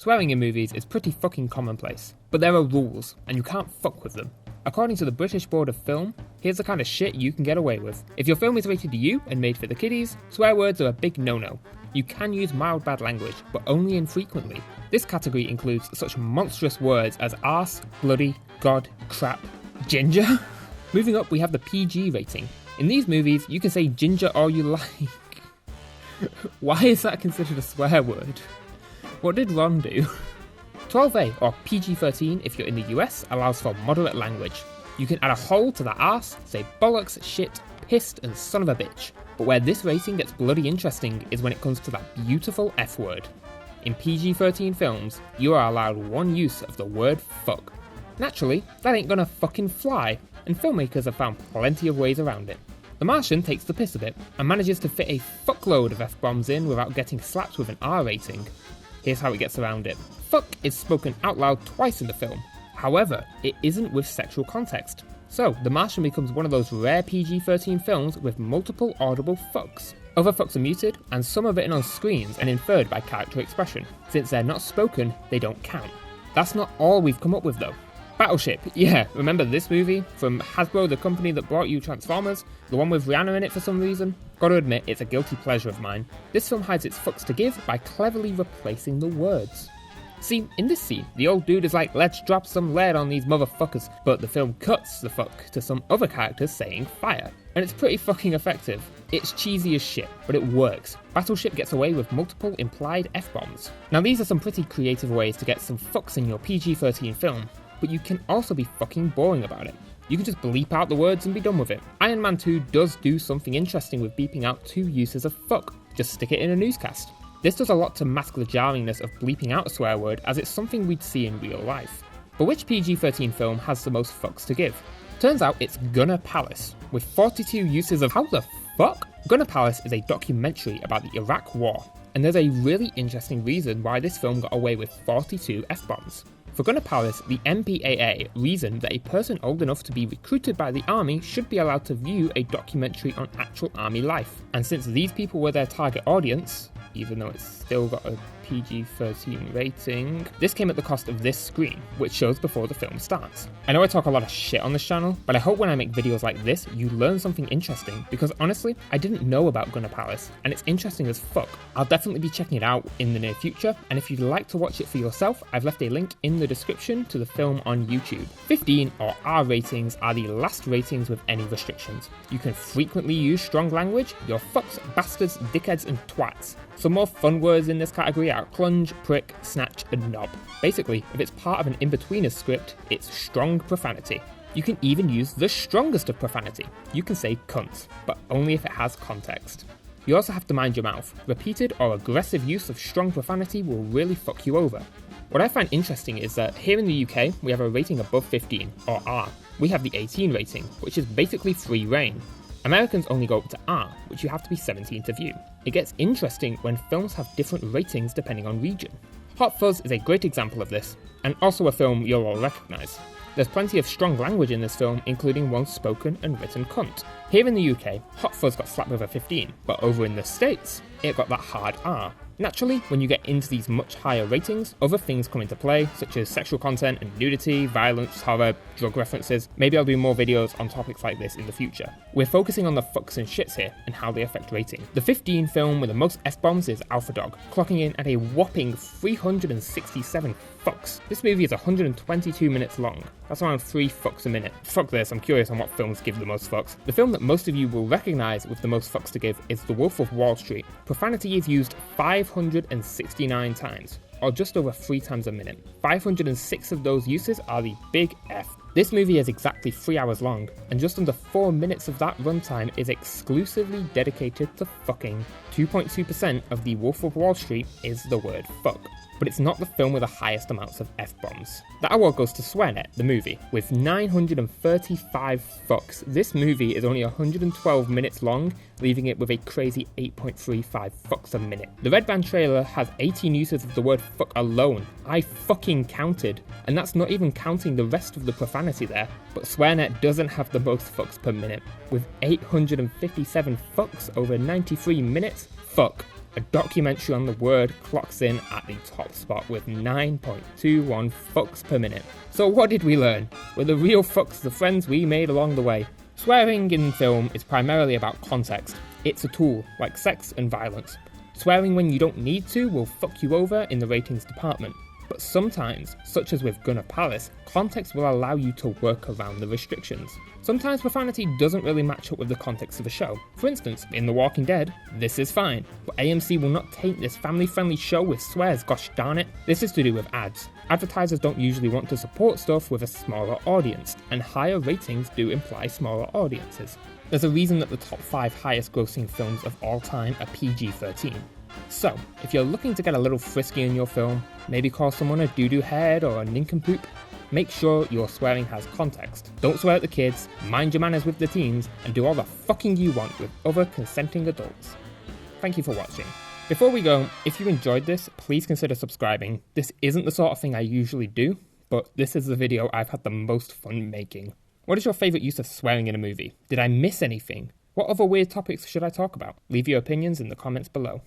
Swearing in movies is pretty fucking commonplace, but there are rules, and you can't fuck with them. According to the British Board of Film, here's the kind of shit you can get away with. If your film is rated U and made for the kiddies, swear words are a big no-no. You can use mild bad language, but only infrequently. This category includes such monstrous words as arse, bloody, god, crap, ginger. Moving up, we have the PG rating. In these movies, you can say ginger all you like. Why is that considered a swear word? What did Ron do? 12A, or PG-13 if you're in the US, allows for moderate language. You can add a hole to the arse, say bollocks, shit, pissed, and son of a bitch. But where this rating gets bloody interesting is when it comes to that beautiful F word. In PG-13 films, you are allowed one use of the word fuck. Naturally, that ain't gonna fucking fly, and filmmakers have found plenty of ways around it. The Martian takes the piss a bit, and manages to fit a fuckload of F-bombs in without getting slapped with an R rating. Here's how it gets around it. Fuck is spoken out loud twice in the film. However, it isn't with sexual context. So, The Martian becomes one of those rare PG-13 films with multiple audible fucks. Other fucks are muted, and some are written on screens and inferred by character expression. Since they're not spoken, they don't count. That's not all we've come up with though. Battleship, yeah, remember this movie? From Hasbro, the company that brought you Transformers? The one with Rihanna in it for some reason? Gotta admit, it's a guilty pleasure of mine. This film hides its fucks to give by cleverly replacing the words. See, in this scene, the old dude is like, let's drop some lead on these motherfuckers, but the film cuts the fuck to some other characters saying fire. And it's pretty fucking effective. It's cheesy as shit, but it works. Battleship gets away with multiple implied F-bombs. Now these are some pretty creative ways to get some fucks in your PG-13 film, but you can also be fucking boring about it. You can just bleep out the words and be done with it. Iron Man 2 does do something interesting with beeping out 2 uses of fuck. Just stick it in a newscast. This does a lot to mask the jarringness of bleeping out a swear word, as it's something we'd see in real life. But which PG-13 film has the most fucks to give? Turns out it's Gunner Palace, with 42 uses of how the fuck? Gunner Palace is a documentary about the Iraq War, and there's a really interesting reason why this film got away with 42 F-bombs. For Gunner Palace, the MPAA reasoned that a person old enough to be recruited by the army should be allowed to view a documentary on actual army life. And since these people were their target audience, even though it's still got a PG-13 rating, this came at the cost of this screen, which shows before the film starts. I know I talk a lot of shit on this channel, but I hope when I make videos like this, you learn something interesting, because honestly, I didn't know about Gunner Palace, and it's interesting as fuck. I'll definitely be checking it out in the near future, and if you'd like to watch it for yourself, I've left a link in the description to the film on YouTube. 15 or R ratings are the last ratings with any restrictions. You can frequently use strong language, you're fucks, bastards, dickheads, and twats. Some more fun words in this category are clunge, prick, snatch, and knob. Basically, if it's part of an in-betweener script, it's strong profanity. You can even use the strongest of profanity. You can say cunt, but only if it has context. You also have to mind your mouth. Repeated or aggressive use of strong profanity will really fuck you over. What I find interesting is that here in the UK, we have a rating above 15, or R. We have the 18 rating, which is basically free reign. Americans only go up to R, which you have to be 17 to view. It gets interesting when films have different ratings depending on region. Hot Fuzz is a great example of this, and also a film you'll all recognise. There's plenty of strong language in this film, including one spoken and written cunt. Here in the UK, Hot Fuzz got slapped with a 15, but over in the States, it got that hard R. Naturally, when you get into these much higher ratings, other things come into play, such as sexual content and nudity, violence, horror, drug references. Maybe I'll do more videos on topics like this in the future. We're focusing on the fucks and shits here, and how they affect rating. The 15 film with the most F-bombs is Alpha Dog, clocking in at a whopping 367 fucks. This movie is 122 minutes long. That's around 3 fucks a minute. Fuck this, I'm curious on what films give the most fucks. The film that most of you will recognise with the most fucks to give is The Wolf of Wall Street. Profanity is used 569 times, or just over 3 times a minute. 506 of those uses are the big F. This movie is exactly 3 hours long, and just under 4 minutes of that runtime is exclusively dedicated to fucking. 2.2% of The Wolf of Wall Street is the word fuck. But it's not the film with the highest amounts of F-bombs. That award goes to SwearNet, the movie, with 935 fucks. This movie is only 112 minutes long, leaving it with a crazy 8.35 fucks a minute. The Red Band trailer has 18 uses of the word fuck alone. I fucking counted. And that's not even counting the rest of the profanity there. But SwearNet doesn't have the most fucks per minute. With 857 fucks over 93 minutes, fuck. a documentary on the word clocks in at the top spot with 9.21 fucks per minute. So what did we learn? Were the real fucks the friends we made along the way? Swearing in film is primarily about context. It's a tool, like sex and violence. Swearing when you don't need to will fuck you over in the ratings department. But sometimes, such as with Gunner Palace, context will allow you to work around the restrictions. Sometimes profanity doesn't really match up with the context of a show. For instance, in The Walking Dead, this is fine, but AMC will not taint this family-friendly show with swears, gosh darn it. This is to do with ads. Advertisers don't usually want to support stuff with a smaller audience, and higher ratings do imply smaller audiences. There's a reason that the top 5 highest grossing films of all time are PG-13. So, if you're looking to get a little frisky in your film, maybe call someone a doo-doo head or a nincompoop, make sure your swearing has context. Don't swear at the kids, mind your manners with the teens, and do all the fucking you want with other consenting adults. Thank you for watching. Before we go, if you enjoyed this, please consider subscribing. This isn't the sort of thing I usually do, but this is the video I've had the most fun making. What is your favourite use of swearing in a movie? Did I miss anything? What other weird topics should I talk about? Leave your opinions in the comments below.